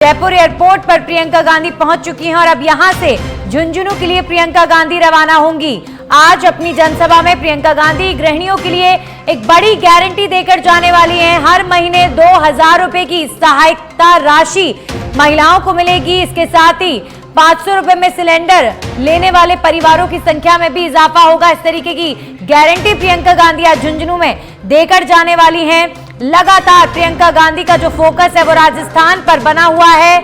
Jaipur airport पर प्रियंका गांधी पहुंच चुकी हैं और अब यहां से झुंझुनू के लिए प्रियंका गांधी रवाना होंगी। आज अपनी जनसभा में प्रियंका गांधी गृहिणियों के लिए एक बड़ी गारंटी देकर जाने वाली हैं। हर महीने 2000 रुपए की सहायता राशि महिलाओं को मिलेगी। इसके साथ ही 500 रुपए में सिलेंडर लेने वाले परिवारों की संख्या में भी इजाफा होगा। इस तरीके की गारंटी प्रियंका गांधी आज झुंझुनू में देकर जाने वाली हैं। लगातार प्रियंका गांधी का जो फोकस है वो राजस्थान पर बना हुआ है।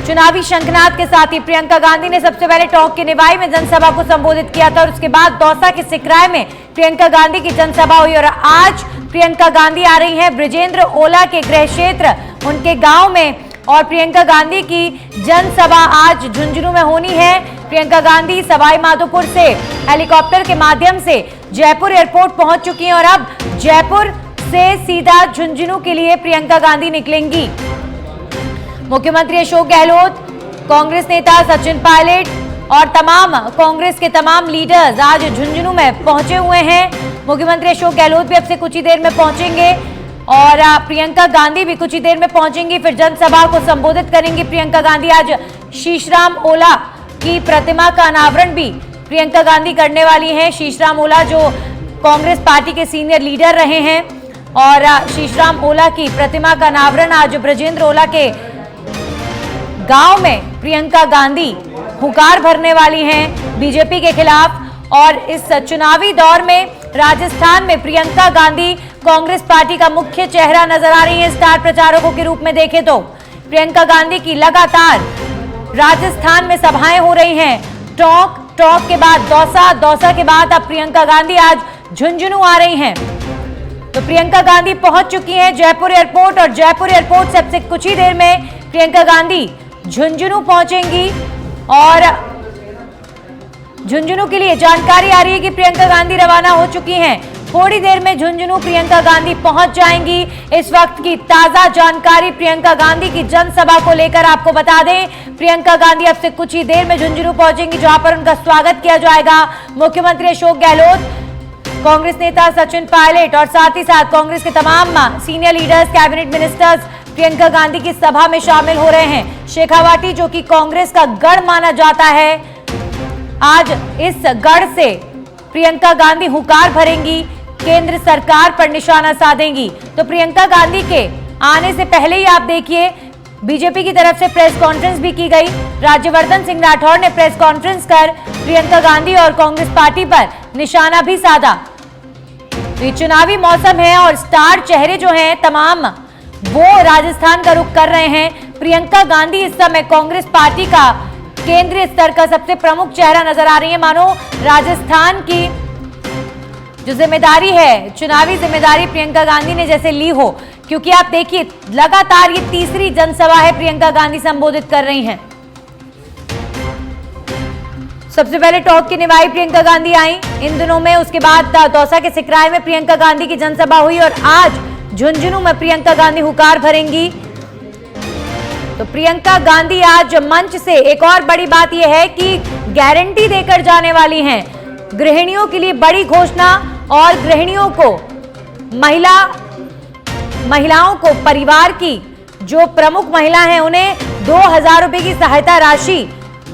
चुनावी शंखनाद के साथ ही प्रियंका गांधी ने सबसे पहले टोंक के निवाई में जनसभा को संबोधित किया था और उसके बाद दौसा के सिकराय में प्रियंका गांधी की जनसभा हुई और आज प्रियंका गांधी आ रही हैं ब्रिजेंद्र ओला के गृह क्षेत्र उनके गांव में और प्रियंका गांधी की जनसभा आज झुंझुनू में होनी है। प्रियंका गांधी सवाई माधोपुर से हेलीकॉप्टर के माध्यम से जयपुर एयरपोर्ट पहुंच चुकी हैं और अब जयपुर से सीधा झुंझुनू के लिए प्रियंका गांधी निकलेंगी। मुख्यमंत्री अशोक गहलोत, कांग्रेस नेता सचिन पायलट और तमाम कांग्रेस के तमाम लीडर्स आज झुंझुनू में पहुंचे हुए हैं। मुख्यमंत्री अशोक गहलोत भी अब से कुछ ही देर में पहुंचेंगे और प्रियंका गांधी भी कुछ ही देर में पहुंचेंगी, फिर जनसभा को संबोधित करेंगी। प्रियंका गांधी आज शीशराम ओला की प्रतिमा का अनावरण भी प्रियंका गांधी करने वाली हैं। शीशराम ओला जो कांग्रेस पार्टी के सीनियर लीडर रहे हैं और शीशराम ओला की प्रतिमा का अनावरण आज ब्रजेंद्र ओला के गांव में प्रियंका गांधी हुंकार भरने वाली हैं बीजेपी के खिलाफ। और इस चुनावी दौर में राजस्थान में प्रियंका गांधी कांग्रेस पार्टी का मुख्य चेहरा नजर आ रही हैं। स्टार प्रचारकों के रूप में देखें तो प्रियंका गांधी की लगातार राजस्थान में सभाएं हो रही हैं। टोंक के बाद दौसा, दौसा के बाद अब प्रियंका गांधी आज झुंझुनू आ रही हैं। तो प्रियंका गांधी पहुंच चुकी हैं जयपुर एयरपोर्ट और जयपुर एयरपोर्ट से अब से कुछ ही देर में प्रियंका गांधी झुंझुनू पहुंचेंगी और झुंझुनू के लिए जानकारी आ रही है कि प्रियंका गांधी रवाना हो चुकी हैं। थोड़ी देर में झुंझुनू प्रियंका गांधी पहुंच जाएंगी। इस वक्त की ताजा जानकारी प्रियंका गांधी की जनसभा को लेकर आपको बता दें। प्रियंका गांधी अब से कुछ ही देर में झुंझुनू पहुंचेंगी जहां पर उनका स्वागत किया जाएगा। मुख्यमंत्री अशोक गहलोत, कांग्रेस नेता सचिन पायलट और साथ ही साथ कांग्रेस के तमाम senior leaders, cabinet ministers Priyanka Gandhi की सभा में शामिल हो रहे हैं। शेखावाटी जो कि कांग्रेस का गढ़ माना जाता है, आज इस गढ़ से प्रियंका गांधी हुंकार भरेंगी, केंद्र सरकार पर निशाना साधेंगी। तो प्रियंका गांधी के आने से पहले ही आप देखिए बीजेपी की तरफ से प्रेस कॉन्फ्रेंस भी की गई। राज्यवर्धन सिंह राठौर ने प्रेस कॉन्फ्रेंस कर प्रियंका गांधी और कांग्रेस पार्टी पर निशाना भी साधा। तो ये चुनावी मौसम है और स्टार चेहरे जो हैं तमाम वो राजस्थान का रुख कर रहे हैं। प्रियंका गांधी इस समय कांग्रेस पार्टी का केंद्रीय स्तर का सबसे प्रमुख चेहरा नजर आ रही है। मानो राजस्थान की जो जिम्मेदारी है, चुनावी जिम्मेदारी प्रियंका गांधी ने जैसे ली हो, क्योंकि आप देखिए लगातार ये तीसरी जनसभा है प्रियंका गांधी संबोधित कर रही हैं। सबसे पहले टोंक की निवाई प्रियंका गांधी आई इन दिनों में, उसके बाद दौसा के सिकराय में प्रियंका गांधी की जनसभा हुई और आज झुंझुनू में प्रियंका गांधी हुंकार भरेंगी। तो प्रियंका गांधी आज मंच से एक और बड़ी बात यह है कि गारंटी देकर जाने वाली हैं। गृहिणियों के लिए बड़ी घोषणा और गृहिणियों को, महिलाओं को, परिवार की जो प्रमुख महिला हैं उन्हें 2000 रुपए की सहायता राशि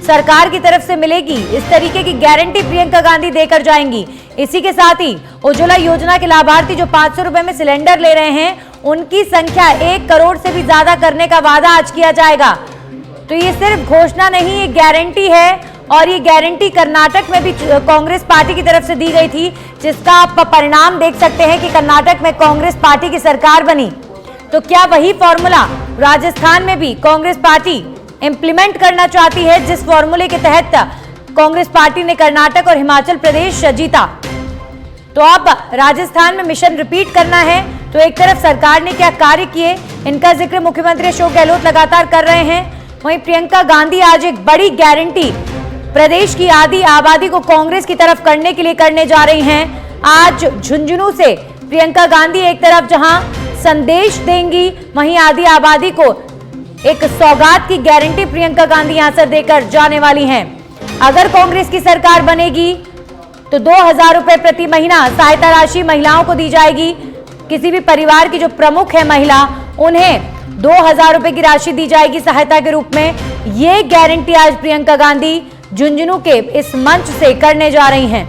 सरकार की तरफ से मिलेगी। इस तरीके की गारंटी प्रियंका गांधी देकर जाएंगी। इसी के साथ ही उज्ज्वला योजना के लाभार्थी जो 500 रुपए में सिलेंडर ले रहे हैं उनकी संख्या 1 करोड़ से भी ज्यादा करने का वादा आज किया जाएगा। तो ये सिर्फ घोषणा नहीं, ये गारंटी है और ये गारंटी कर्नाटक में भी कांग्रेस पार्टी की तरफ से दी गई थी, जिसका आप परिणाम देख सकते हैं कि कर्नाटक में कांग्रेस पार्टी की सरकार बनी। तो क्या वही फॉर्मूला राजस्थान में भी कांग्रेस पार्टी इंप्लीमेंट करना चाहती है, जिस फॉर्मूले के तहत कांग्रेस पार्टी ने कर्नाटक और हिमाचल प्रदेश जीता? तो अब राजस्थान में मिशन रिपीट करना है। तो एक तरफ सरकार ने क्या कार्य किए, इनका जिक्र मुख्यमंत्री अशोक गहलोत लगातार कर रहे हैं। वहीं प्रियंका गांधी आज एक बड़ी गारंटी प्रदेश की आधी आबादी को कांग्रेस की तरफ करने के लिए करने जा रही हैं। आज झुंझुनू से प्रियंका गांधी एक तरफ जहां संदेश देंगी, वहीं आधी आबादी को एक सौगात की गारंटी प्रियंका गांधी यहां से देकर जाने वाली हैं। अगर कांग्रेस की सरकार बनेगी तो 2000 रुपए प्रति महीना सहायता राशि महिलाओं को दी जाएगी। किसी भी परिवार की जो प्रमुख है महिला, उन्हें 2,000 रुपए की राशि दी जाएगी सहायता के रूप में। ये गारंटी आज प्रियंका गांधी झुंझुनू के इस मंच से करने जा रही हैं।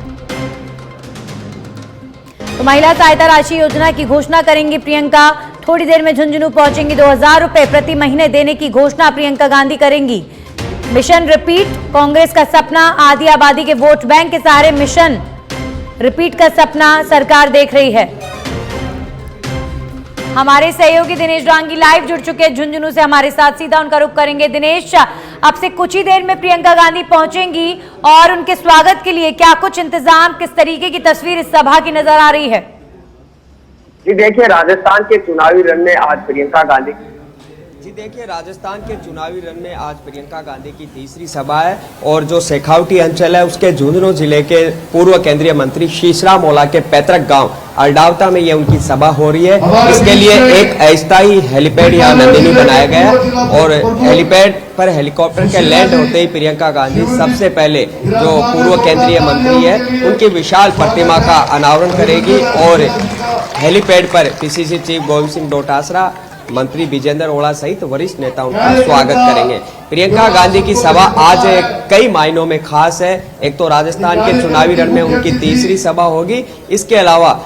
तो महिला सहायता राशि योजना की घोषणा करेंगी प्रियंका। थोड़ी देर में झुंझुनू पहुंचेंगी। 2,000 रुपए प्रति महीने देने की घोषणा प्रियंका गांधी करेंगी। मिशन रिपीट, कांग्रेस का सपना, आदि आबादी के वोट बैंक के सहारे मिशन रिपीट का सपना सरकार देख रही है। हमारे सहयोगी दिनेश डांगी लाइव जुड़ चुके हैं झुंझुनू से, हमारे साथ सीधा उनका रुख करेंगे। दिनेश, अब से कुछ ही देर में प्रियंका गांधी पहुंचेंगी और उनके स्वागत के लिए क्या कुछ इंतजाम, किस तरीके की तस्वीर इस सभा की नजर आ रही है? जी देखिए, राजस्थान के चुनावी रण में आज प्रियंका गांधी की तीसरी सभा है और जो शेखावटी अंचल है उसके झुंझुनू जिले के पूर्व केंद्रीय मंत्री शीशराम ओला के पैतृक गांव अल्डावता में ये उनकी सभा हो रही है। इसके लिए एक अस्थायी हेलीपैड यहाँ नंदिनी बनाया गया और हेलीपैड पर हेलीकॉप्टर के लैंड होते ही प्रियंका गांधी सबसे पहले जो पूर्व केंद्रीय मंत्री है उनकी विशाल प्रतिमा का अनावरण करेगी और हेलीपैड पर पीसीसी चीफ गोविंद सिंह डोटासरा, मंत्री विजेंद्र ओला सहित वरिष्ठ नेता उनका स्वागत करेंगे। प्रियंका गांधी की सभा आज कई मायनों में खास है। एक तो राजस्थान के चुनावी रण में उनकी तीसरी सभा होगी। इसके अलावा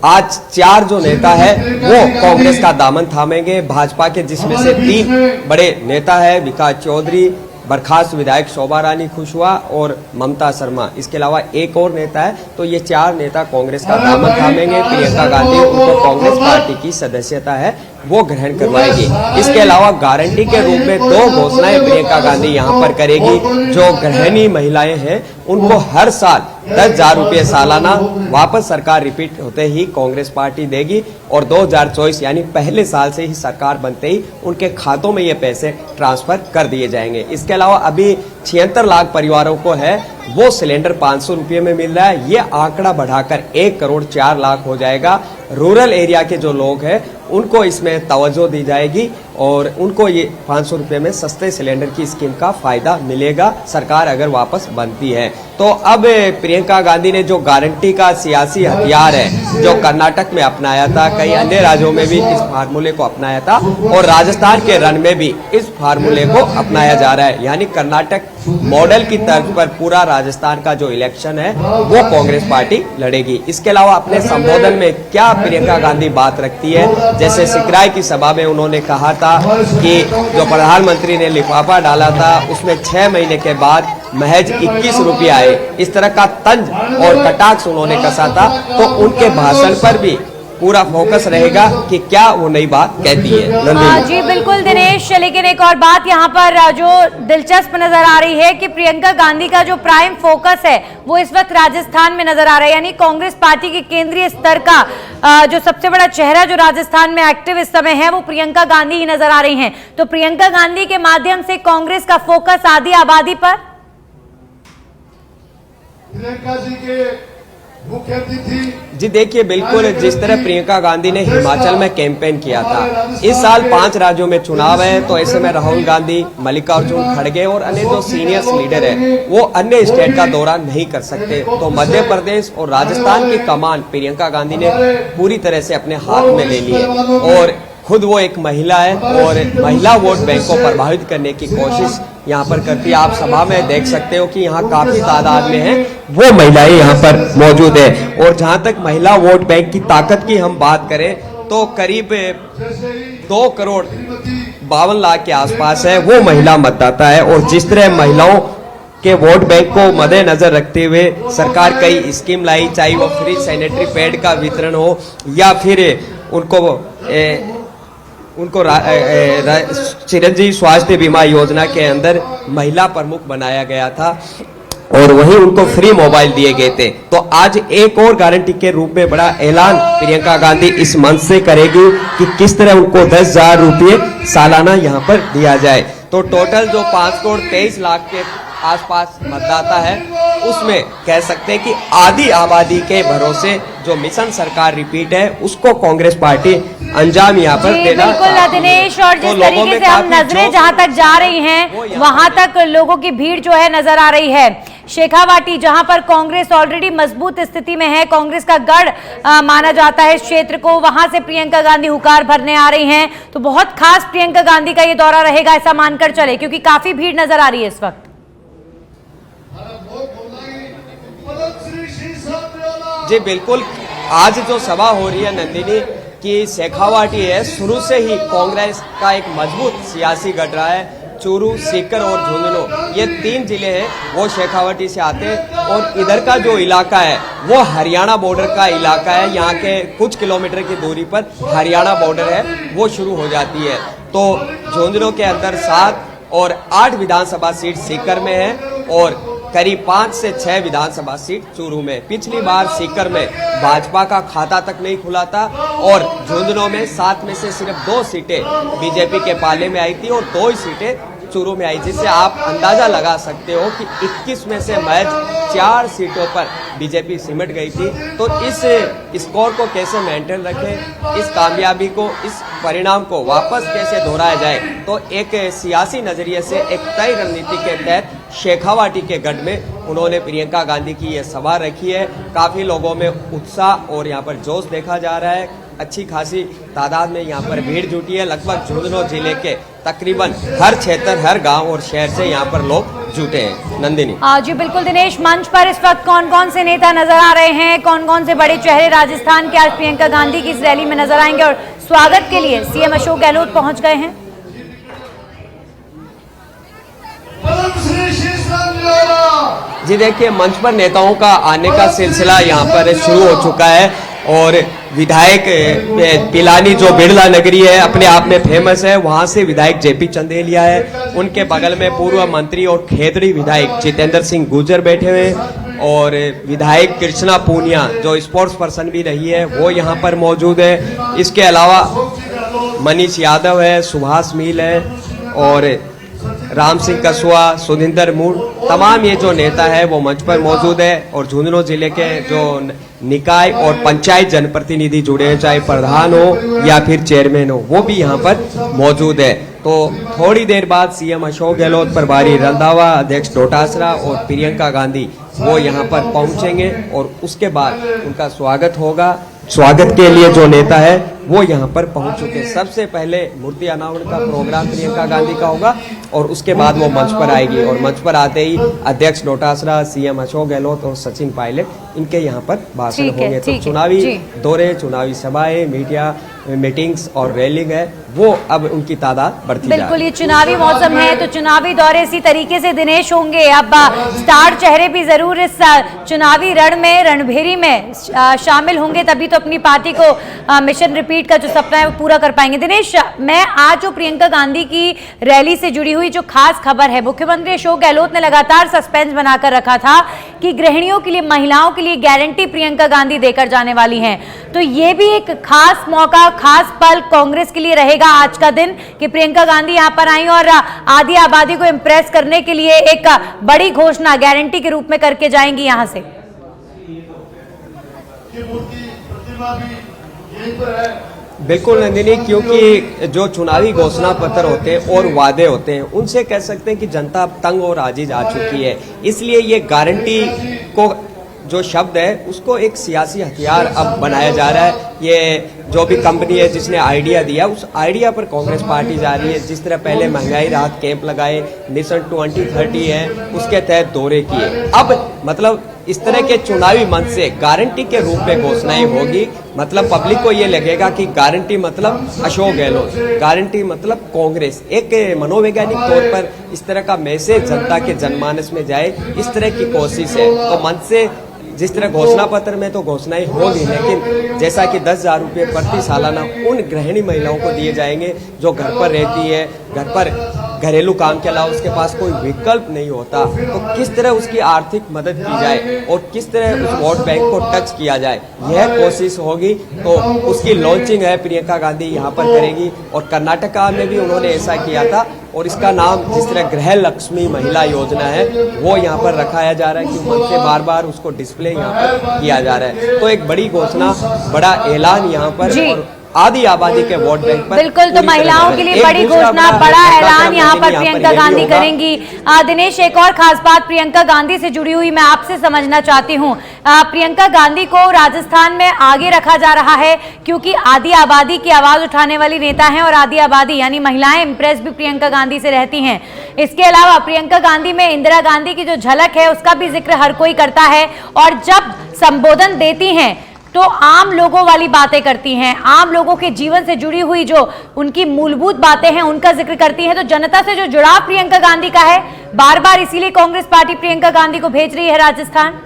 आज 4 जो नेता है वो कांग्रेस का दामन थामेंगे। भाजपा के जिसमें से 3 बड़े नेता है, विकास चौधरी, बर्खास्त विधायक शोभा रानी खुशवा और ममता शर्मा। इसके अलावा एक और नेता है। तो ये 4 नेता कांग्रेस का दामन थामेंगे। प्रियंका गांधी उनको कांग्रेस पार्टी की सदस्यता है वो ग्रहण करवाएगी। इसके अलावा गारंटी के रूप में 2 घोषणाएं प्रियंका गांधी यहां पर करेगी। जो गृहिणी महिलाएं हैं उनको हर साल 10,000 रुपये सालाना वापस सरकार रिपीट होते ही कांग्रेस पार्टी देगी और 2024 यानी पहले साल से ही सरकार बनते ही उनके खातों में ये पैसे ट्रांसफर कर दिए जाएंगे। इसके अलावा अभी 76 लाख परिवारों को है वो सिलेंडर 500 रुपये में मिल रहा है। ये आंकड़ा बढ़ाकर 1 करोड़ 4 लाख हो जाएगा। रूरल एरिया के जो लोग हैं उनको इसमें तवज्जो दी जाएगी और उनको ये 500 रुपये में सस्ते सिलेंडर की स्कीम का फायदा मिलेगा सरकार अगर वापस बनती है। तो अब प्रियंका गांधी ने जो गारंटी का सियासी हथियार है जो कर्नाटक में अपनाया था, कई अन्य राज्यों में भी इस फार्मूले को अपनाया था और राजस्थान के रण में भी इस फार्मूले को अपनाया जा रहा है। यानी कर्नाटक मॉडल की तर्ज पर पूरा राजस्थान का जो इलेक्शन है वो कांग्रेस पार्टी लड़ेगी। इसके अलावा अपने संबोधन में क्या प्रियंका गांधी बात रखती है, जैसे सिकराई की सभा में उन्होंने कहा था कि जो प्रधानमंत्री ने लिफाफा डाला था उसमें 6 महीने के बाद महज 21 रुपये आए। इस तरह का तंज और कटाक्ष उन्होंने कसा था। तो उनके भाषण पर भी पूरा फोकस रहेगा कि क्या वो नई बात कहती है। जी बिल्कुल दिनेश, लेकिन एक और बात यहाँ पर जो दिलचस्प नजर आ रही है कि प्रियंका गांधी का जो प्राइम फोकस है वो इस वक्त राजस्थान में नजर आ रहा है। यानी कांग्रेस पार्टी के केंद्रीय स्तर का जो सबसे बड़ा चेहरा जो राजस्थान में एक्टिव इस समय है वो प्रियंका गांधी ही नजर आ रही हैं। तो प्रियंका गांधी के माध्यम से कांग्रेस का फोकस आदि आबादी पर। प्रियंका जी के मुख्य अतिथि जी देखिए, बिल्कुल जिस तरह प्रियंका गांधी ने हिमाचल में कैंपेन किया था, इस साल 5 राज्यों में चुनाव है तो ऐसे में राहुल गांधी, मल्लिकार्जुन खड़गे और अन्य जो सीनियर लीडर है वो अन्य स्टेट का दौरा नहीं कर सकते। तो मध्य प्रदेश और राजस्थान की कमान प्रियंका गांधी ने पूरी तरह से अपने हाथ में ले ली है और खुद वो एक महिला है और महिला वोट बैंक को प्रभावित करने की कोशिश यहाँ पर करती है। आप सभा में देख सकते हो कि यहाँ काफी तादाद में है वो महिलाएं यहाँ पर मौजूद है। और जहाँ तक महिला वोट बैंक की ताकत की हम बात करें तो करीब 2 करोड़ 52 लाख के आसपास है वो महिला मतदाता है। और जिस तरह महिलाओं के वोट बैंक को मद्देनजर रखते हुए सरकार कई स्कीम लाई, चाहे वो फ्री सैनिटरी पैड का वितरण हो या फिर उनको चिरंजीवी स्वास्थ्य बीमा योजना के अंदर महिला प्रमुख बनाया गया था और वहीं उनको फ्री मोबाइल दिए गए थे। तो आज एक और गारंटी के रूप में बड़ा ऐलान प्रियंका गांधी इस मंच से करेगी कि किस तरह उनको 10,000 रुपये सालाना यहाँ पर दिया जाए। तो टोटल जो 5 करोड़ 23 लाख के आसपास मतदाता है उसमें कह सकते हैं कि आधी आबादी के भरोसे जो मिशन सरकार रिपीट है उसको कांग्रेस पार्टी अंजाम यहाँ पर देना। बिल्कुल दिनेश, और जिस तरीके से हम नजरें जहां तक जा रही हैं वहां तक लोगों की भीड़ जो है नजर आ रही है। शेखावाटी, जहां पर कांग्रेस ऑलरेडी मजबूत स्थिति में है, कांग्रेस का गढ़ माना जाता है इस क्षेत्र को, वहां से प्रियंका गांधी हुकार भरने आ रही हैं। तो बहुत खास प्रियंका गांधी का ये दौरा रहेगा ऐसा मानकर चले, क्योंकि काफी भीड़ नजर आ रही है इस वक्त। जी बिल्कुल, आज जो सभा हो रही है नंदिनी की शेखावाटी है, शुरू से ही कांग्रेस का एक मजबूत सियासी गढ़ रहा है। चूरू, सीकर और झुंझुनू ये 3 जिले हैं वो शेखावाटी से आते हैं, और इधर का जो इलाका है वो हरियाणा बॉर्डर का इलाका है। यहाँ के कुछ किलोमीटर की दूरी पर हरियाणा बॉर्डर है, वो शुरू हो जाती है। तो झुंझुनू के अंदर 7 और 8 विधानसभा सीट सीकर में है, और करीब 5 से 6 विधानसभा सीट चूरू में। पिछली बार सीकर में भाजपा का खाता तक नहीं खुला था, और झुंझुनू में 7 में से सिर्फ 2 सीटें बीजेपी के पाले में आई थी और 2 ही सीटें चूरू में आई, जिससे आप अंदाजा लगा सकते हो कि 21 में से महज 4 सीटों पर बीजेपी सिमट गई थी। तो इस स्कोर को कैसे मेंटेन रखें, इस कामयाबी को, इस परिणाम को वापस कैसे दोहराया जाए, तो एक सियासी नजरिए से एक तय रणनीति के तहत शेखावाटी के गढ़ में उन्होंने प्रियंका गांधी की ये सभा रखी है। काफी लोगों में उत्साह और यहाँ पर जोश देखा जा रहा है। अच्छी खासी तादाद में यहाँ पर भीड़ जुटी है। लगभग झुंझुनू जिले के तकरीबन हर क्षेत्र, हर गांव और शहर से यहाँ पर लोग जुटे हैं। नंदिनी जी बिल्कुल दिनेश, मंच पर इस वक्त कौन कौन से नेता नजर आ रहे हैं, कौन कौन से बड़े चेहरे राजस्थान के आज प्रियंका गांधी की इस रैली में नजर आएंगे, और स्वागत के लिए सीएम अशोक गहलोत पहुंच गए हैं? जी देखिए, मंच पर नेताओं का आने का सिलसिला यहाँ पर शुरू हो चुका है, और विधायक पिलानी जो बिरला नगरी है अपने आप में फेमस है, वहां से विधायक जेपी चंदेलिया है। उनके बगल में पूर्व मंत्री और खेतड़ी विधायक जितेंद्र सिंह गुर्जर बैठे हुए, और विधायक कृष्णा पूनिया जो स्पोर्ट्स पर्सन भी रही है वो यहाँ पर मौजूद है। इसके अलावा मनीष यादव है, सुभाष मील है, और राम सिंह कसुआ, सुधिंदर मूड, तमाम ये जो नेता है वो मंच पर मौजूद है। और झुंझुनू जिले के जो निकाय और पंचायत जनप्रतिनिधि जुड़े हैं, चाहे प्रधान हो या फिर चेयरमैन हो, वो भी यहाँ पर मौजूद है। तो थोड़ी देर बाद सीएम अशोक गहलोत, प्रभारी रंधावा, अध्यक्ष डोटासरा और प्रियंका गांधी वो यहाँ पर पहुंचेंगे, और उसके बाद उनका स्वागत होगा। स्वागत के लिए जो नेता है वो यहाँ पर पहुंच चुके हैं। सबसे पहले मूर्ति अनावरण का प्रोग्राम प्रियंका गांधी का होगा, और उसके बाद वो मंच पर आएगी, और मंच पर आते ही अध्यक्ष डोटासरा, सीएम अशोक गहलोत और सचिन पायलट इनके यहाँ पर भाषण होंगे। तो चुनावी दौरे, चुनावी सभाएं, मीडिया मीटिंग्स और रैलिंग है वो अब उनकी तादाद बढ़ती है। बिल्कुल, ये चुनावी मौसम है तो चुनावी दौरे इसी तरीके से दिनेश होंगे। अब स्टार चेहरे भी जरूर इस चुनावी रण में, रणभेरी में शामिल होंगे, तभी तो अपनी पार्टी को मिशन रिपीट का जो सपना है वो पूरा कर पाएंगे। दिनेश, मैं आज जो प्रियंका गांधी की रैली से जुड़ी हुई जो खास खबर है, मुख्यमंत्री अशोक गहलोत ने लगातार सस्पेंस बनाकर रखा था कि गृहिणियों के लिए, महिलाओं के लिए गारंटी प्रियंका गांधी देकर जाने वाली हैं। तो ये भी एक खास मौका, खास पल कांग्रेस के लिए रहेगा आज का दिन कि प्रियंका गांधी यहां पर आई और आधी आबादी को इंप्रेस करने के लिए एक बड़ी घोषणा गारंटी के रूप में करके जाएंगी यहां से। बिल्कुल नंदिनी, क्योंकि जो चुनावी घोषणा पत्र होते हैं और वादे होते हैं, उनसे कह सकते हैं कि जनता अब तंग और आजिज आ चुकी है। इसलिए ये गारंटी को जो शब्द है उसको एक सियासी हथियार अब बनाया जा रहा है। ये जो भी कंपनी है जिसने आइडिया दिया, उस आइडिया पर कांग्रेस पार्टी जा रही है। जिस तरह पहले महंगाई राहत कैंप लगाए, मिशन 2030 है, उसके तहत दौरे किए, अब मतलब इस तरह के चुनावी मंच से गारंटी के रूप में घोषणाएं होगी। मतलब पब्लिक को ये लगेगा कि गारंटी मतलब अशोक गहलोत, गारंटी मतलब कांग्रेस। एक मनोवैज्ञानिक तौर पर इस तरह का मैसेज जनता के जनमानस में जाए, इस तरह की कोशिश है। तो मंच से जिस तरह घोषणा पत्र में तो घोषणाएं होगी, लेकिन जैसा कि 10,000 रुपये प्रति सालाना उन गृहिणी महिलाओं को दिए जाएंगे जो घर पर रहती है, घर पर घरेलू काम के अलावा उसके पास कोई विकल्प नहीं होता, तो किस तरह उसकी आर्थिक मदद की जाए और किस तरह उस वोट बैंक को टच किया जाए, यह कोशिश होगी। तो उसकी लॉन्चिंग है प्रियंका गांधी यहाँ पर करेगी। और कर्नाटका में भी उन्होंने ऐसा किया था, और इसका नाम जिस तरह गृह लक्ष्मी महिला योजना है वो यहाँ पर रखाया जा रहा है कि मन से बार बार उसको डिस्प्ले यहाँ पर किया जा रहा है। तो एक बड़ी घोषणा, बड़ा ऐलान यहाँ पर, और आधी आबादी के वोट बैंक पर बिल्कुल, तो पूरी तरह महिलाओं निर्भर के है। लिए एक बड़ी दूसरा घोषणा, बड़ा बड़ा घटनाक्रम ऐलान यहाँ पर यहाँ प्रियंका यही गांधी होगा। करेंगी। दिनेश, एक और खास बात प्रियंका गांधी से जुड़ी हुई मैं आपसे समझना चाहती हूँ। प्रियंका गांधी को राजस्थान में आगे रखा जा रहा है क्योंकि आधी आबादी की आवाज उठाने वाली नेता हैं और आधी आबादी यानी महिलाएं इम्प्रेस भी प्रियंका गांधी से रहती हैं। इसके अलावा प्रियंका गांधी में इंदिरा गांधी की जो झलक है उसका भी जिक्र हर कोई करता है और जब संबोधन देती हैं तो आम लोगों वाली बातें करती हैं, आम लोगों के जीवन से जुड़ी हुई जो उनकी मूलभूत बातें हैं उनका जिक्र करती हैं। तो जनता से जो जुड़ाव प्रियंका गांधी का है, बार बार इसीलिए कांग्रेस पार्टी प्रियंका गांधी को भेज रही है राजस्थान।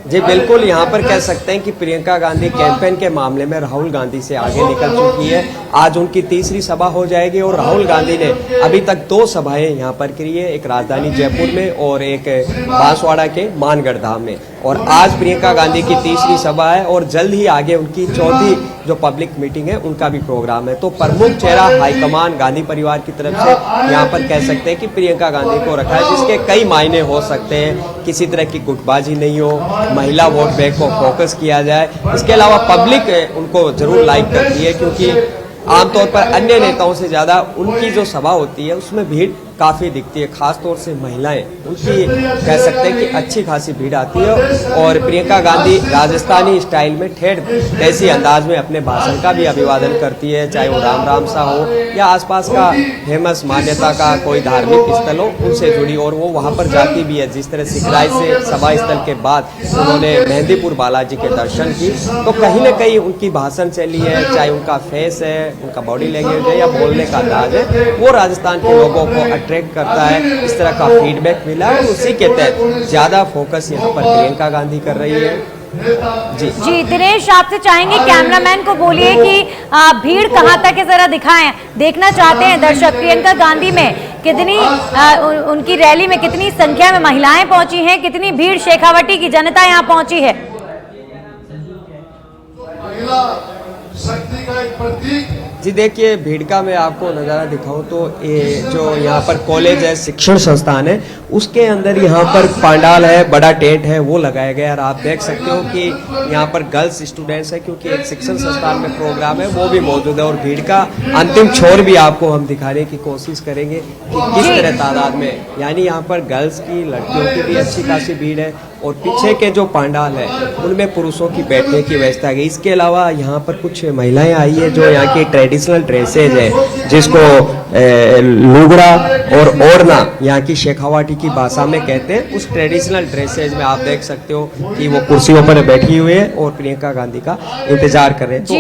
जी बिल्कुल, यहाँ पर कह सकते हैं कि प्रियंका गांधी कैंपेन के मामले में राहुल गांधी से आगे निकल चुकी है। आज उनकी तीसरी सभा हो जाएगी और राहुल गांधी ने अभी तक 2 सभाएं यहाँ पर की है, एक राजधानी जयपुर में और एक बांसवाड़ा के मानगढ़ धाम में। और आज प्रियंका गांधी की तीसरी सभा है और जल्द ही आगे उनकी चौथी जो पब्लिक मीटिंग है उनका भी प्रोग्राम है। तो प्रमुख चेहरा हाईकमान गांधी परिवार की तरफ से यहाँ पर कह सकते हैं कि प्रियंका गांधी को रखा है, जिसके कई मायने हो सकते हैं। किसी तरह की गुटबाजी नहीं हो, महिला वोट बैंक को फोकस किया जाए। इसके अलावा पब्लिक उनको जरूर लाइक करती है क्योंकि आमतौर पर अन्य नेताओं से ज्यादा उनकी जो सभा होती है उसमें भीड़ काफी दिखती है, खासतौर से महिलाएं उनकी कह सकते हैं कि अच्छी खासी भीड़ आती है। और प्रियंका गांधी राजस्थानी स्टाइल में ठेठ ऐसी अंदाज में अपने भाषण का भी अभिवादन करती है, चाहे वो राम राम सा हो या आसपास का फेमस मान्यता का कोई धार्मिक स्थल हो उनसे जुड़ी। और वो वहां पर जाती भी है, जिस तरह सिखराई से सभा स्थल के बाद उन्होंने मेहंदीपुर बालाजी के दर्शन की। तो कहीं न कहीं उनकी भाषण शैली है, चाहे उनका फेस है, उनका बॉडी लैंग्वेज है या बोलने का अंदाज है, वो राजस्थान के लोगों को अट्रैक्ट करता है। इस तरह का फीडबैक मिला और उसी के तहत ज्यादा फोकस यहाँ पर प्रियंका गांधी कर रही है। जी दिनेश, आपसे चाहेंगे कैमरामैन को बोलिए कि भीड़ कहाँ तक है, जरा दिखाएं, देखना चाहते हैं दर्शक प्रियंका गांधी में कितनी उनकी रैली में कितनी संख्या में महिलाएं पहुंची हैं, कितनी भीड़ शेखावटी की जनता यहाँ पहुंची है। महिला शक्ति का एक प्रतीक। जी देखिए, भीड़ का मैं आपको नज़ारा दिखाऊं तो ये जो यहाँ पर कॉलेज है, शिक्षण संस्थान है, उसके अंदर यहाँ पर पंडाल है, बड़ा टेंट है, वो लगाया गया। और आप देख सकते हो कि यहाँ पर गर्ल्स स्टूडेंट्स है क्योंकि एक शिक्षण संस्थान में प्रोग्राम है, वो भी मौजूद है। और भीड़ का अंतिम छोर भी आपको हम दिखाने की कोशिश करेंगे कि किस तरह तादाद में, यानी यहाँ पर गर्ल्स की, लड़कियों की भी अच्छी खासी भीड़ है। और पीछे के जो पंडाल है उनमें पुरुषों की बैठने की व्यवस्था है। इसके अलावा यहाँ पर कुछ महिलाएं आई है जो यहाँ की ट्रेडिशनल ड्रेसेज है, जिसको लुगड़ा और ओढ़ना यहाँ की शेखावाटी की भाषा में कहते हैं। उस ट्रेडिशनल ड्रेसेज में आप देख सकते हो कि वो कुर्सियों पर बैठी हुई है और प्रियंका गांधी का इंतजार कर रहे हैं। तो